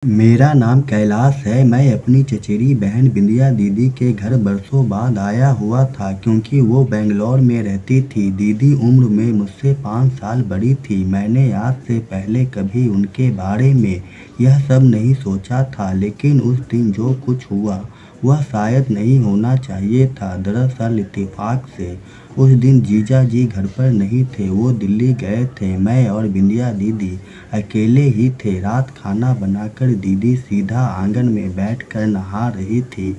मेरा नाम कैलाश है। मैं अपनी चचेरी बहन बिंदिया दीदी के घर बरसों बाद आया हुआ था क्योंकि वो बेंगलौर में रहती थी। दीदी उम्र में मुझसे 5 साल बड़ी थी। मैंने आज से पहले कभी उनके बारे में यह सब नहीं सोचा था, लेकिन उस दिन जो कुछ हुआ वह शायद नहीं होना चाहिए था। दरअसल इत्तेफाक से उस दिन जीजा जी घर पर नहीं थे, वो दिल्ली गए थे। मैं और बिंदिया दीदी अकेले ही थे। रात खाना बनाकर दीदी सीधा आंगन में बैठकर नहा रही थी।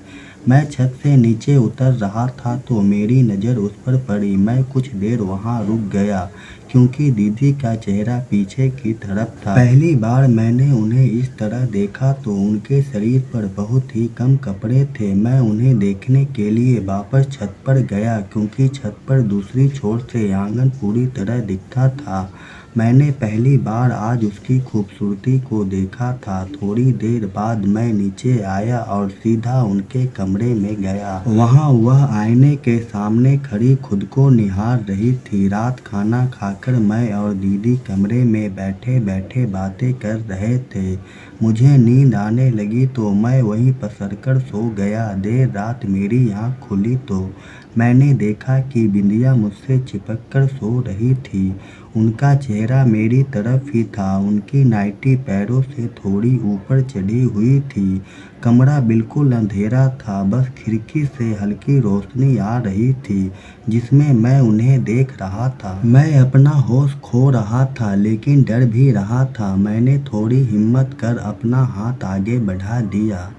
मैं छत से नीचे उतर रहा था तो मेरी नज़र उस पर पड़ी। मैं कुछ देर वहां रुक गया क्योंकि दीदी का चेहरा पीछे की तरफ था। पहली बार मैंने उन्हें इस तरह देखा तो उनके शरीर पर बहुत ही कम कपड़े थे। मैं उन्हें देखने के लिए वापस छत पर गया क्योंकि छत पर दूसरी छोर से आंगन पूरी तरह दिखता था। मैंने पहली बार आज उसकी खूबसूरती को देखा था। थोड़ी देर बाद मैं नीचे आया और सीधा उनके कमरे में गया। वहां वह आईने के सामने खड़ी खुद को निहार रही थी। रात खाना खाकर मैं और दीदी कमरे में बैठे बैठे बातें कर रहे थे। मुझे नींद आने लगी तो मैं वहीं पसरकर सो गया। देर रात मेरी आँख खुली तो मैंने देखा कि बिंदिया मुझसे चिपक कर सो रही थी। उनका चेहरा मेरी तरफ ही था। उनकी नाइटी पैरों से थोड़ी ऊपर चढ़ी हुई थी। कमरा बिल्कुल अंधेरा था, बस खिड़की से हल्की रोशनी आ रही थी जिसमें मैं उन्हें देख रहा था। मैं अपना होश खो रहा था लेकिन डर भी रहा था। मैंने थोड़ी हिम्मत कर अपना हाथ आगे बढ़ा दिया।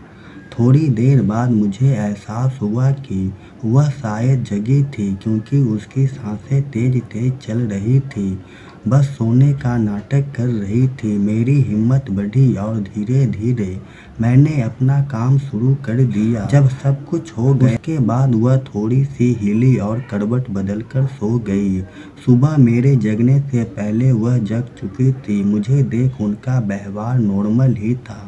थोड़ी देर बाद मुझे एहसास हुआ कि वह शायद जगी थी क्योंकि उसकी सांसें तेज तेज चल रही थी, बस सोने का नाटक कर रही थी। मेरी हिम्मत बढ़ी और धीरे धीरे मैंने अपना काम शुरू कर दिया। जब सब कुछ हो गया उसके बाद वह थोड़ी सी हिली और करवट बदलकर सो गई। सुबह मेरे जगने से पहले वह जग चुकी थी। मुझे देख उनका व्यवहार नॉर्मल ही था।